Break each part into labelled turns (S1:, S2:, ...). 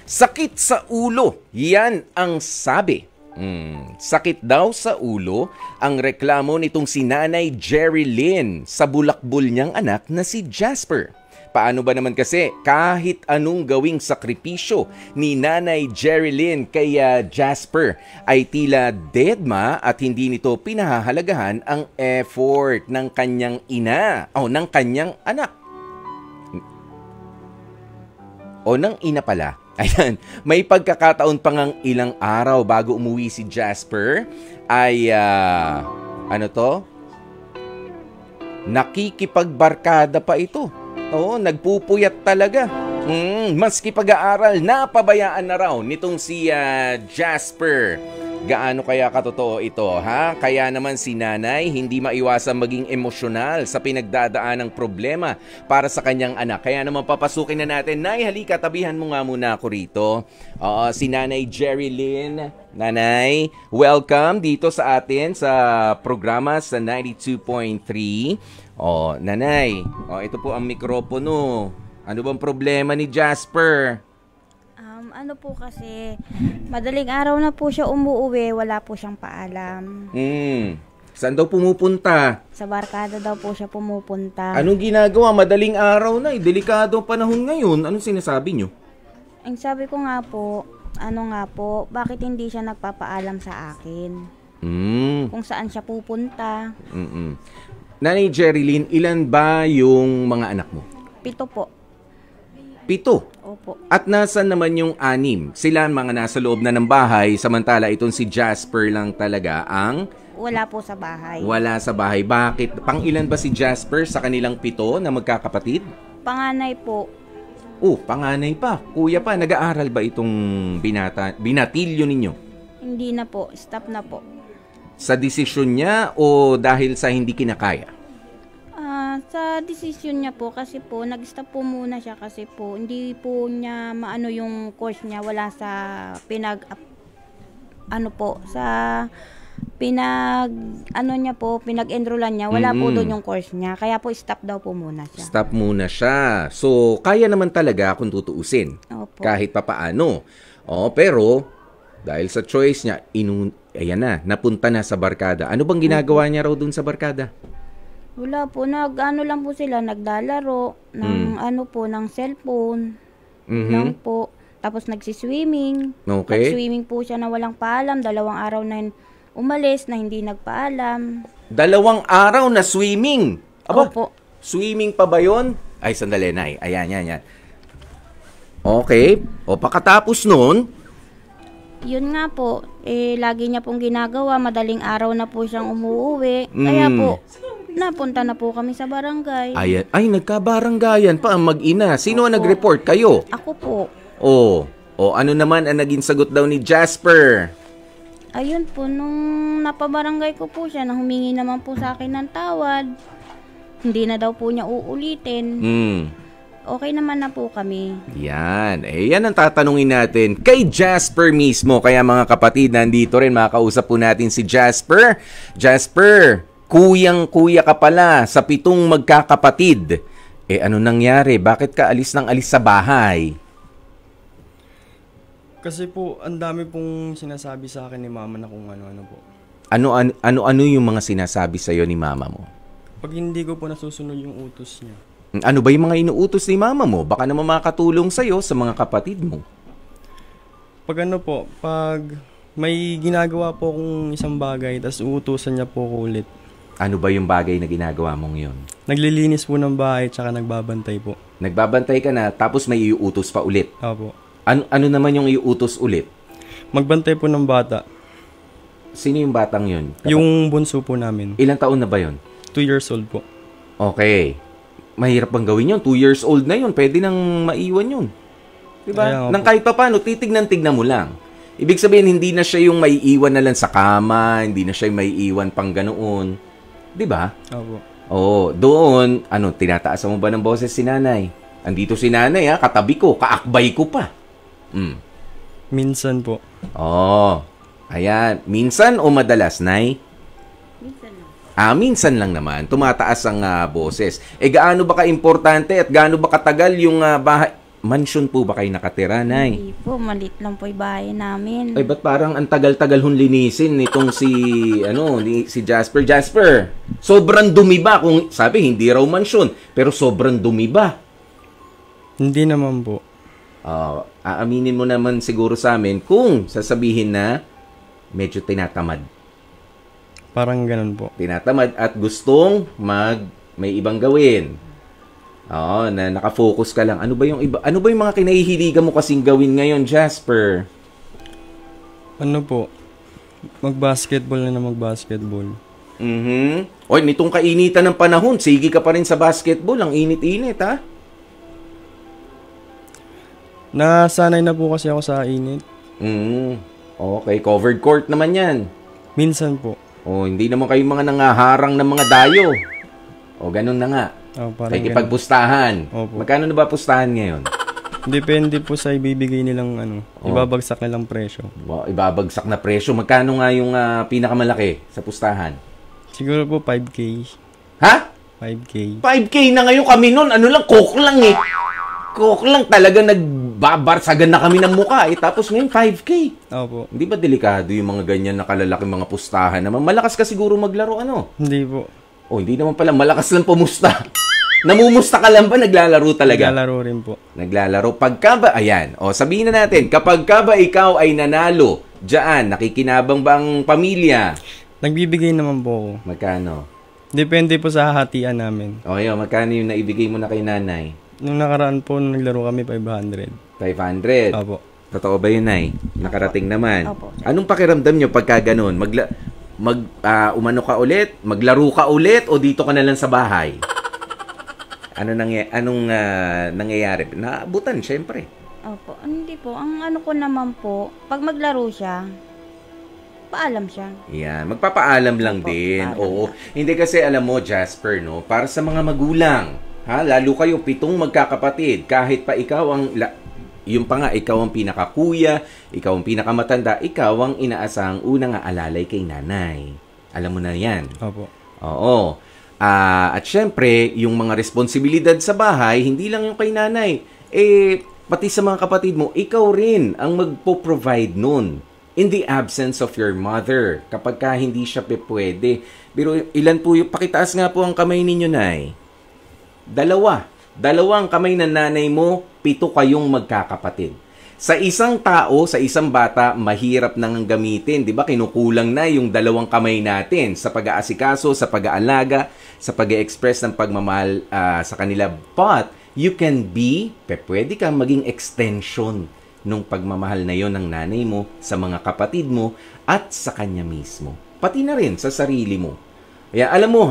S1: Sakit sa ulo, yan ang sabi. Sakit daw sa ulo ang reklamo nitong si Nanay Jerry Lynn sa bulakbol niyang anak na si Jasper. Paano ba naman kasi kahit anong gawing sakripisyo ni Nanay Jerry Lynn kay Jasper ay tila deadma at hindi nito pinahahalagahan ang effort ng kanyang ina o ng kanyang anak. O ng ina pala. Ayan, may pagkakataon pa ngang ilang araw bago umuwi si Jasper ay nakikipagbarkada pa ito. Oo, nagpupuyat talaga. Maski pag-aaral, napabayaan na raw nitong si Jasper. Gaano kaya katotoo ito, ha? Kaya naman si nanay hindi maiwasang maging emosyonal sa pinagdadaan ng problema para sa kanyang anak. Kaya naman papasukin na natin. Nay, halika, tabihan mo nga muna ako rito. Si Nanay Jerry Lynn. Nanay, welcome dito sa atin sa programa sa 92.3. Nanay, ito po ang mikropono. Ano bang problema ni Jasper?
S2: Ano po kasi, madaling araw na po siya umuwi, wala po siyang paalam.
S1: Saan daw pumupunta?
S2: Sa barkada daw po siya pumupunta.
S1: Anong ginagawa? Madaling araw na, delikado ang panahon ngayon. Anong sinasabi nyo?
S2: Ang sabi ko nga po, bakit hindi siya nagpapaalam sa akin? Kung saan siya pupunta.
S1: Nanay Jerilyn, ilan ba yung mga anak mo?
S2: 7 po.
S1: 7?
S2: Opo.
S1: At nasan naman yung 6? Sila mga nasa loob na ng bahay, samantala itong si Jasper lang talaga ang...
S2: Wala po sa bahay.
S1: Wala sa bahay. Bakit? Pang-ilan ba si Jasper sa kanilang 7 na magkakapatid?
S2: Panganay po.
S1: Panganay pa. Kuya pa, nag-aaral ba itong binatilyo ninyo?
S2: Hindi na po. Stop na po.
S1: Sa desisyon niya o dahil sa hindi kinakaya?
S2: Sa desisyon niya po kasi po nag-stop po muna siya kasi po hindi po niya maano yung course niya, wala sa pinag-enrollan niya, wala po doon yung course niya, kaya po stop daw po muna siya.
S1: Stop muna siya. So kaya naman talaga kung tutuusin.
S2: Opo.
S1: Kahit papaano. Pero dahil sa choice niya, napunta na sa barkada. Ano bang ginagawa niya raw doon sa barkada?
S2: Wala po, lang po sila, naglalaro ng ng cellphone. Lang po. Tapos nagsiswimming.
S1: Okay.
S2: Nag-swimming po siya na walang paalam, 2 araw na umalis na hindi nagpaalam.
S1: 2 araw na swimming? Aba,
S2: opo.
S1: Swimming pa ba yun? Ay, sandali, Nay. Ayan. Okay. Pagkatapos nun,
S2: yun nga po, lagi niya pong ginagawa, madaling araw na po siyang umuwi. Kaya po, napunta na po kami sa barangay.
S1: Ay, nagkabaranggayan pa ang mag-ina. Sino ang nag-report? Kayo?
S2: Ako po.
S1: Ano naman ang naging sagot daw ni Jasper?
S2: Ayun po, nung napabarangay ko po siya, na humingi naman po sa akin ng tawad. Hindi na daw po niya uulitin. Okay naman na po kami. Yan
S1: ang tatanungin natin kay Jasper mismo. Kaya mga kapatid, nandito rin, makakausap po natin si Jasper. Jasper, kuyang-kuya ka pala sa 7 magkakapatid. Ano nangyari? Bakit ka alis sa bahay?
S3: Kasi po, ang dami pong sinasabi sa akin ni mama na kung ano-ano po.
S1: Ano yung mga sinasabi sa'yo ni mama mo?
S3: Pag hindi ko po nasusunod yung utos niya.
S1: Ano ba yung mga inuutos ni mama mo? Baka naman makatulong sa'yo sa mga kapatid mo.
S3: Pag may ginagawa po akong isang bagay, tas uutusan niya po ko ulit.
S1: Ano ba yung bagay na ginagawa mong yun?
S3: Naglilinis po ng bahay, tsaka nagbabantay po.
S1: Nagbabantay ka na, tapos may iuutos pa ulit?
S3: Opo.
S1: Ano naman yung iuutos ulit?
S3: Magbantay po ng bata.
S1: Sino yung batang yun?
S3: Yung bunso po namin.
S1: Ilang taon na ba yun?
S3: 2 years old po.
S1: Okay. Mahirap bang gawin yun? 2 years old na yun. Pwede nang maiwan yun. Diba? Nang kahit pa paano, titignan mo lang. Ibig sabihin, hindi na siya yung maiiwan na lang sa kama, hindi na siya yung maiiwan pang ganoon. Diba?
S3: Opo.
S1: Doon, tinataas mo ba ng boses si nanay? Andito si nanay, katabi ko, kaakbay ko pa.
S3: Minsan po.
S1: Ayan. Minsan o madalas, Nay?
S2: Minsan lang.
S1: Minsan lang naman. Tumataas ang boses. Gaano ba ka-importante at gaano ba katagal yung bahay? Mansion po ba kayo nakatira, Nay?
S2: Hindi po, malit lang po yung bahay namin.
S1: Ay, ba't parang ang tagal-tagal hong linisin nitong si Jasper? Jasper, sobrang dumi ba? Kung sabi, hindi raw mansion, pero sobrang dumi ba?
S3: Hindi naman po.
S1: Aaminin mo naman siguro sa amin kung sasabihin na medyo tinatamad.
S3: Parang ganun po.
S1: Tinatamad at gustong may ibang gawin. Oo, na nakafocus ka lang. Ano ba yung mga kinahihiligan mo kasing gawin ngayon, Jasper?
S3: Ano po? Mag-basketball na mag-basketball.
S1: Oy, nitong kainitan ng panahon, sige ka pa rin sa basketball. Ang init-init, ha?
S3: Nasanay na po kasi ako sa init.
S1: Okay, covered court naman yan.
S3: Minsan po.
S1: Hindi naman kayo mga nangaharang ng mga dayo. Ganun na nga.
S3: Parang
S1: pagpustahan.
S3: Opo.
S1: Magkano na ba pustahan ngayon?
S3: Depende po sa ibibigay nilang ibabagsak nilang presyo.
S1: Ibabagsak na presyo. Magkano nga yung pinakamalaki sa pustahan?
S3: Siguro po 5K.
S1: Ha?
S3: 5K.
S1: 5K na ngayon kami nun. Coke lang eh. Coke lang talaga nagbabarsagan na kami ng mukha eh. Tapos ngayon 5K.
S3: Opo.
S1: Hindi ba delikado yung mga ganyan na kalalaki mga pustahan naman? Malakas ka siguro maglaro,
S3: Hindi po.
S1: Hindi naman pala. Malakas lang pumusta. Namumusta ka lang ba? Naglalaro talaga?
S3: Naglalaro rin po.
S1: Naglalaro. Pagka ba, ayan, sabihin na natin, kapag ka ba ikaw ay nanalo, diyan, nakikinabang ba ang pamilya?
S3: Nagbibigay naman po ako.
S1: Magkano?
S3: Depende po sa hatian namin.
S1: Magkano yung naibigay mo na kay nanay?
S3: Nung nakaraan po, naglaro kami 500.
S1: 500?
S3: Opo.
S1: Totoo ba yun, Nay? Nakarating naman.
S2: Opo.
S1: Anong pakiramdam nyo pagka ganun? Umano ka ulit? Maglaro ka ulit? O dito ka na lang sa bahay? Anong nangyayari? Naabutan, syempre.
S2: Opo, hindi po. Ang ano ko naman po, pag maglaro siya, paalam siya.
S1: Yan, magpapaalam lang din. Oo. Hindi kasi alam mo, Jasper, no? Para sa mga magulang, lalo kayo 7 magkakapatid, kahit pa ikaw ikaw ang pinakakuya, ikaw ang pinakamatanda, ikaw ang inaasahang unang aalalay kay nanay. Alam mo na yan.
S3: Opo.
S1: Oo. At syempre, yung mga responsibilidad sa bahay, hindi lang yung kay nanay. Pati sa mga kapatid mo, ikaw rin ang magpo-provide nun. In the absence of your mother, kapag ka hindi siya pwede. Pero ilan po yung, pakitaas nga po ang kamay ninyo, Nay. 2. 2 ang kamay ng nanay mo, 7 kayong magkakapatid. Sa isang tao, sa isang bata, mahirap nang gamitin. Di ba? Kinukulang na yung 2 kamay natin sa pag-aasikaso, sa pag-aalaga, sa pag-express ng pagmamahal sa kanila. But, you can pwede kang maging extension nung pagmamahal na yon ng nanay mo sa mga kapatid mo at sa kanya mismo. Pati na rin sa sarili mo. Kaya alam mo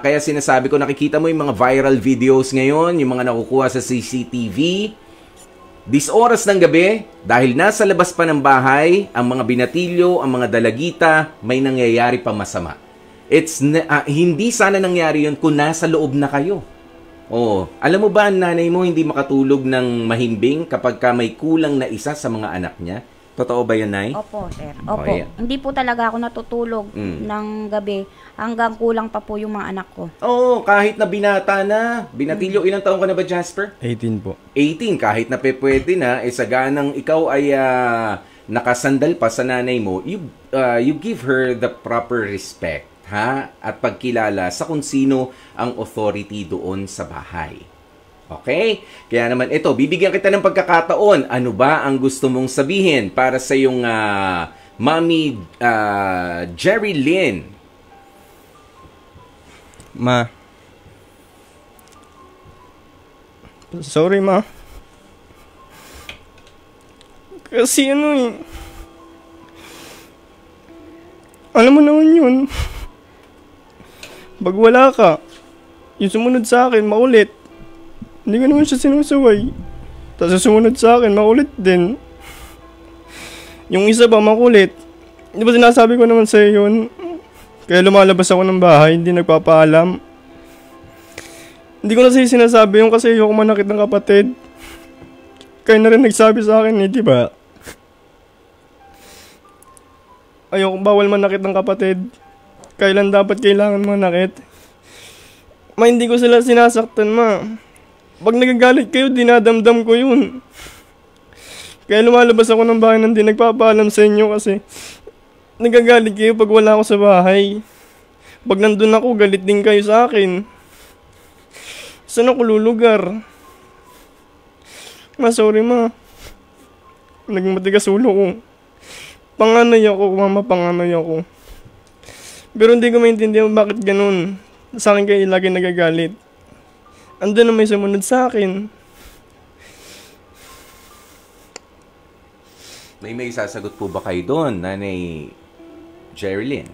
S1: kaya sinasabi ko, nakikita mo yung mga viral videos ngayon, yung mga nakukuha sa CCTV. This oras ng gabi, dahil nasa labas pa ng bahay, ang mga binatilyo, ang mga dalagita, may nangyayari pa masama. Hindi sana nangyari yun kung nasa loob na kayo. Alam mo ba, ang nanay mo hindi makatulog ng mahimbing kapag may kulang na isa sa mga anak niya? Totoo ba yan, Nay?
S2: Opo, sir. Opo. Hindi po talaga ako natutulog ng gabi hanggang kulang pa po yung mga anak ko.
S1: Kahit na binata na. Binatilyo, ilang taon ka na ba, Jasper?
S3: 18 po.
S1: 18, kahit na pwede na, saganang ikaw ay nakasandal pa sa nanay mo, you give her the proper respect, at pagkilala sa kung sino ang authority doon sa bahay. Okay? Kaya naman ito, bibigyan kita ng pagkakataon. Ano ba ang gusto mong sabihin para sa yung Mami Jerry Lynn?
S3: Ma. Sorry, Ma. Kasi alam mo naman yun. Pag wala ka, yung sumunod sa akin, maulit. Hindi ko naman siya sinusuway. Tapos sumunod sa akin, makulit din. Yung isa pa, makulit. Di ba sinasabi ko naman sa'yo yun? Kaya lumalabas ako ng bahay, hindi nagpapaalam. Hindi ko na sa'yo sinasabi yung kasi ayoko manakit ng kapatid. Kaya na rin nagsabi sa akin di ba? Ayoko, bawal manakit ng kapatid. Kailan dapat kailangan manakit? Ma, hindi ko sila sinasaktan, Ma. Pag nagagalit kayo, dinadamdam ko yun. Kaya lumalabas ako ng bahay nang di nagpapaalam sa inyo kasi nagagalit kayo pag wala ako sa bahay. Pag nandun ako, galit din kayo sa akin. Saan ako lulugar? Sorry ma. Naging matigas ulo ko. Panganay ako, mama, panganay ako. Pero hindi ko maintindihan bakit ganun. Sa akin kayo lagi nagagalit. Andun na may sumunod sa akin.
S1: May sasagot po ba kayo doon, Nanay Jerilyn?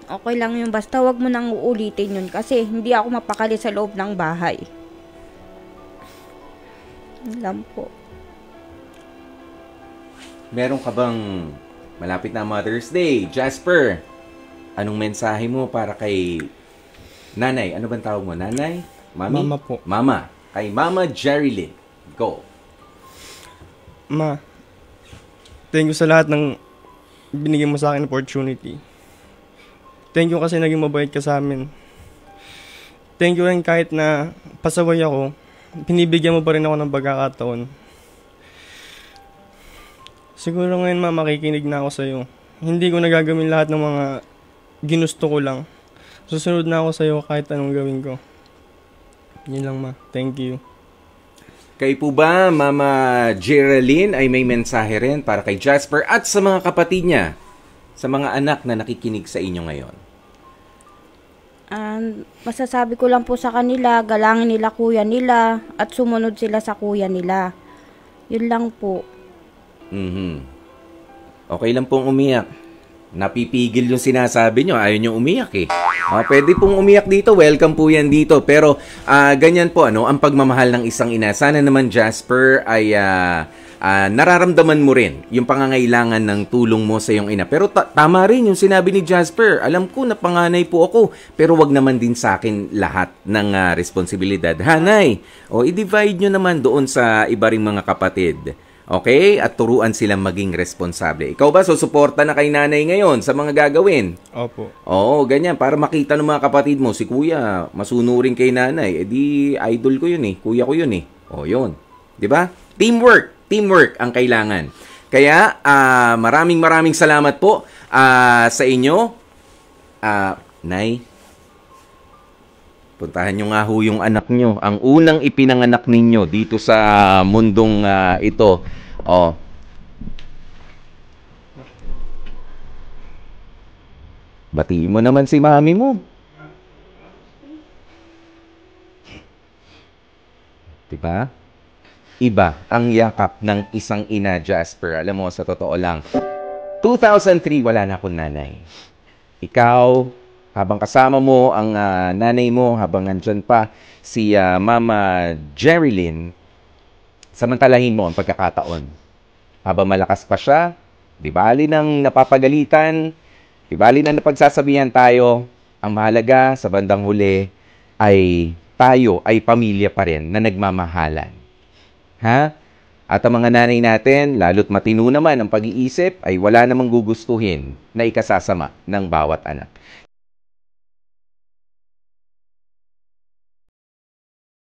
S2: Okay lang yun, basta wag mo nang uulitin yun kasi hindi ako mapakali sa loob ng bahay. Yun lang po.
S1: Meron ka bang malapit na Mother's Day, Jasper? Anong mensahe mo para kay Nanay? Ano bang tawag mo? Nanay? Mami?
S3: Mama po.
S1: Mama. Kay Mama Jerilyn. Go.
S3: Ma, thank you sa lahat ng binigay mo sa akin opportunity. Thank you kasi naging mabait ka sa amin. Thank you rin kahit na pasaway ako, pinibigyan mo pa rin ako ng pagkakataon. Siguro ngayon ma, makikinig na ako sa'yo. Hindi ko nagagawin lahat ng mga ginusto ko lang. Susunod na ako sa'yo kahit anong gawin ko. Yun lang ma, thank you.
S1: Kayo po ba, Mama Jerilyn, ay may mensahe rin para kay Jasper at sa mga kapatid niya, sa mga anak na nakikinig sa inyo ngayon?
S2: Masasabi ko lang po sa kanila, galangin nila kuya nila at sumunod sila sa kuya nila. Yun lang po.
S1: Okay lang pong umiyak. Napipigil yung sinasabi nyo. Ayaw nyo umiyak eh. Pwede pong umiyak dito. Welcome po yan dito. Pero ganyan po, ang pagmamahal ng isang ina. Sana naman, Jasper, ay nararamdaman mo rin yung pangangailangan ng tulong mo sa iyong ina. Pero tama rin yung sinabi ni Jasper. Alam ko na panganay po ako, pero wag naman din sa akin lahat ng responsibilidad. Hanay, i-divide nyo naman doon sa iba ring mga kapatid. Okay? At turuan silang maging responsable. Ikaw ba, susuporta na kay nanay ngayon sa mga gagawin?
S3: Opo.
S1: Oo, ganyan. Para makita ng mga kapatid mo, si kuya, masunurin kay nanay. Di, idol ko yun eh. Kuya ko yun eh. Yun. Diba? Teamwork. Teamwork ang kailangan. Kaya, maraming salamat po sa inyo. Nay, puntahan nyo nga ho yung anak nyo. Ang unang ipinanganak ninyo dito sa mundong ito. Batiin mo naman si mami mo. Diba? Iba ang yakap ng isang ina, Jasper. Alam mo, sa totoo lang, 2003, wala na akong nanay. Ikaw, habang kasama mo ang nanay mo, habang nandyan pa si Mama Jerilyn, samantalahin mo ang pagkakataon. Habang malakas pa siya, di bali nang napapagalitan, di bali nang napagsasabihan tayo, ang mahalaga sa bandang huli ay tayo ay pamilya pa rin na nagmamahalan. Ha? At ang mga nanay natin, lalo't matino naman ang pag-iisip, ay wala namang gugustuhin na ikasasama ng bawat anak.